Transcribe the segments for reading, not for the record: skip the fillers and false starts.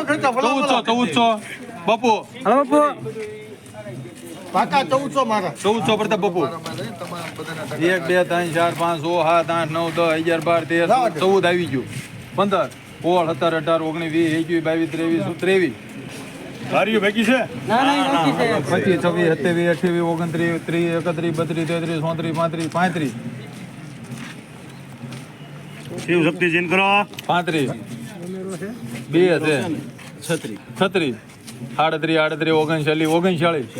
1400 બાપુ. હાલો બાપુ. કાકા 1400 મારા 1400 પ્રતાપ બાપુ. 1 2 3 4 5 6 7 8 9 10 11 12 13 14 આવી ગયું. 15 16 17 18 19 20 21 22 23 હારીઓ ભેગી છે ના ના નથી છે. 25 26 27 28 29 30 31 32 33 34 35 શિવ શક્તિ જીન કરો 35 2 હશે 36 38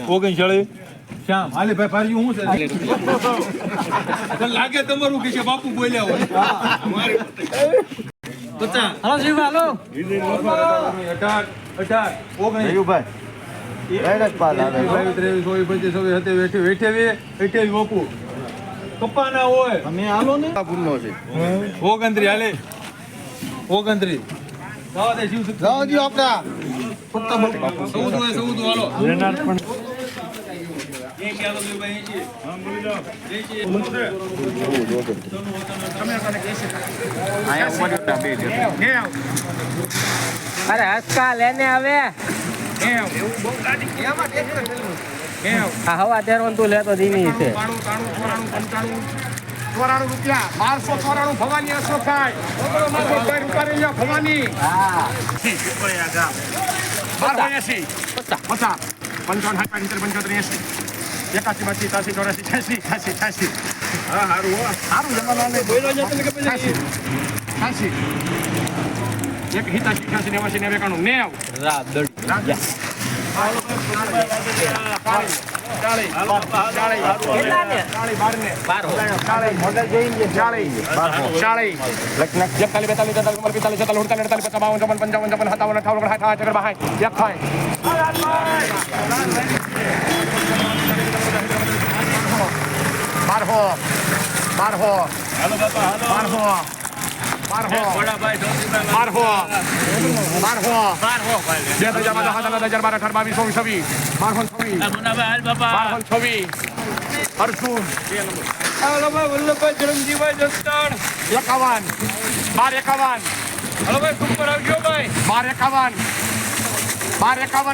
39 શ્યામ હાલે ભાઈ પાર્યું હું છે લાગે તમારું કે છે બાપુ બોલ્યા હોય 50 હાલો શિવ હાલો. 18 19 બાપુ કપ્પા ના હોય અમે હાલો ને ભૂલનો છે 29 હાલે 29 જવા દે શિવ જાઓ જી આપડા 14 હાલો રેનાર પણ અરે હસકા લેને હવે. આ હવા તેરવાનું તું લેતો દીની છે. 94 રૂપિયા 1294 ભવાની અશોક થાય રૂપિયા ભવાની 1280 50 55 75 81 82 83 84 હા સારું જમાનો બોલો જ તમે કે પછી 80 એક હિતાશી 88 89 91 રાત દડી.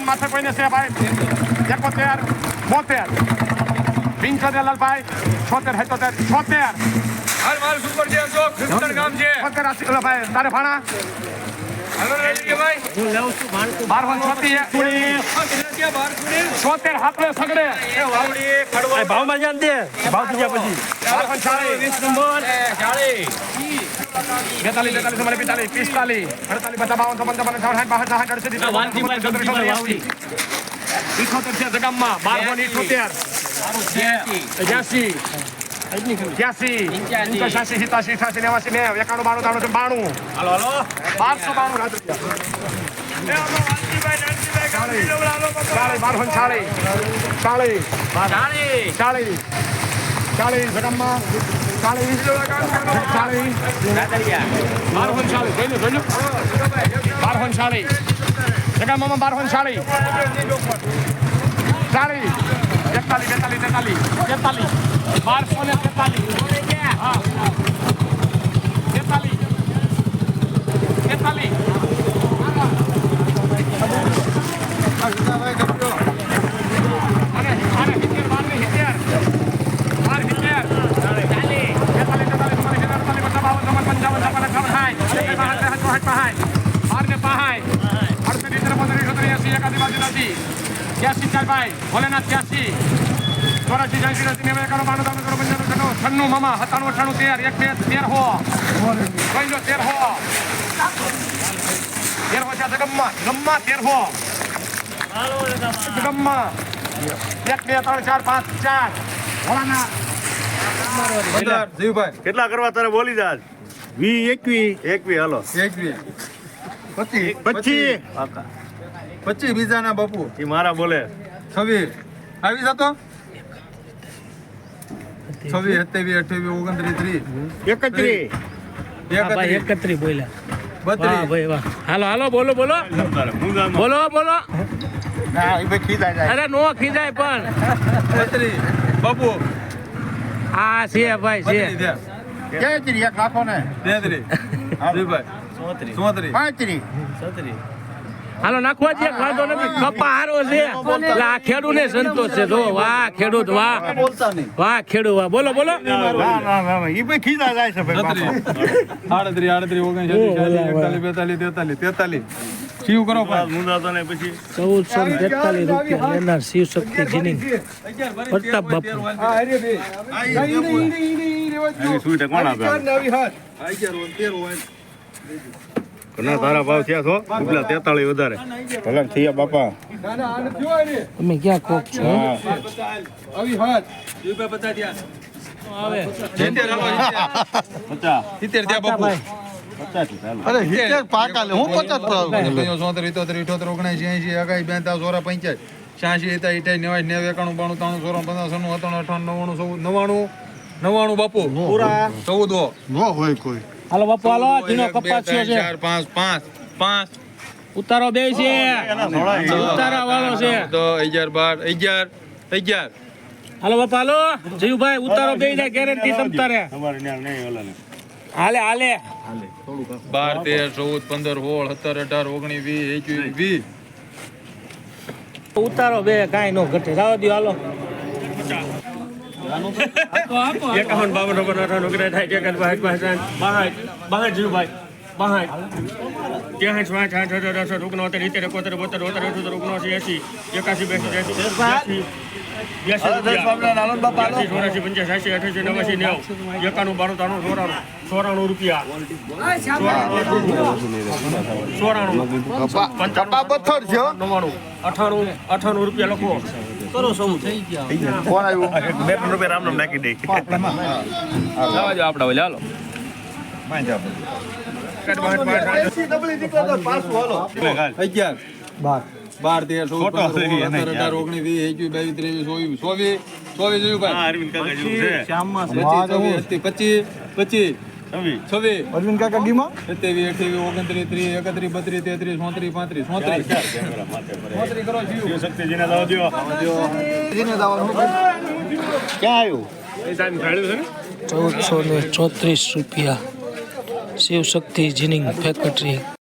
માથે કોઈને છે ભાઈ 71 72 પિંચોતેર લાલભાઈ 76 77 76 હાલ માલ સુપર જે જો ખિસ્તર ગામ છે 70 ભાઈ તારે ભાણા હાલો રેડી ભાઈ હું લઉં છું ભાણતું. 76 હાથે સગડે ભાવમાં જાન દે ભાવ થઈ ગયા પછી 20 નંબર 42 45 જગામમાં 1278 80 83 85 87 88 89 91 92 92 હાલો હાલો 40 જગામમાં 40 જગામમાં 1240 ભોલેનાથ 83 96 મામા 97 98 13 1 2 13 હો 13 જગમ્મા 13 હો જગમ્મા 1 2 3 4 5 4 ભોળાનાથ જીવભાઈ કેટલા કરવા તારે બોલી જા 20 21 હાલો 21 25 25 બીજાના બાપુ એ મારા બોલે 26 આવી જતો 26 27 28 29 31 31 બોલ્યા. 32 ભાઈ વાહ. હાલો હાલો બોલો બોલો બોલો બોલો. અરે નો ખીજાય પણ 32 બાપુ આ છે ભાઈ છે. 33 લાખો ને 33 જીવભાઈ 34 35 હાલો નાખવા દે વાંધો નથી કપા હારો છે એટલે આ ખેડૂત ને સંતોષ છે જો વાહ ખેડૂત વાહ વાહ ખેડૂત વાહ બોલો બોલો ના એ ભાઈ ખીજા જાય છે ભાઈ બાપા. 38 39 43 શિવ કરો ભાઈ મુંદાતો ને પછી 1443 રૂપિયા લેનાર શિવ શક્તિ જીનિંગ પ્રતાપ બાપુ એની સુવિધા કોણ આપે ઘણા તારા ભાવ થયા છો ઉપલા 43 વધારે ભલે થયા બાપા તમે ક્યાં કોક છો આવે 70 ત્યાં બાપુ અરે હિતેર પાકા લે હું 50 પર આવું 73 78 79 80 81 82 93 બાપુ પૂરા 14 નો હોય કોઈ હાલો બાપુ હાલો જીનો કપાસ છે 4 5 5 ઉતારો બે છે ઉતારા વાળો છે 11 12 હાલો બાપુ હાલો જીવભાઈ ઉતારો બે જાય ગેરંટી તમ તારે તમારે ન્યા નહીં ઓલા ને હાલે હાલે 12 13 14 15 16 17 18 19 20 21 ઉતારો બે કાઈ નો ઘટે જાવ દો હાલો 51 52 59 થાય 62 જીવભાઈ 62 ત્યાં 94 રૂપિયા કપા પથ્થર છે હો. 98 રૂપિયા લખો કોણ આવ્યું બે રૂપિયા રામ નામ નાખી દે ડબલી નીકળો તો પાછું હાલો 11 12 13 14 15 16 17 18 19 20 21 અરવિંદ કાકા જેવું છે 25 26 26 અરવિંદ કાકા ડીમાં 27 28 29 30 31 32 33 34 35 કરો જીવ શક્તિજીને દવા દો એને દાવાનું ક્યાં આવ્યું 1434 રૂપિયા શિવ શક્તિ જીનિંગ ફેક્ટરી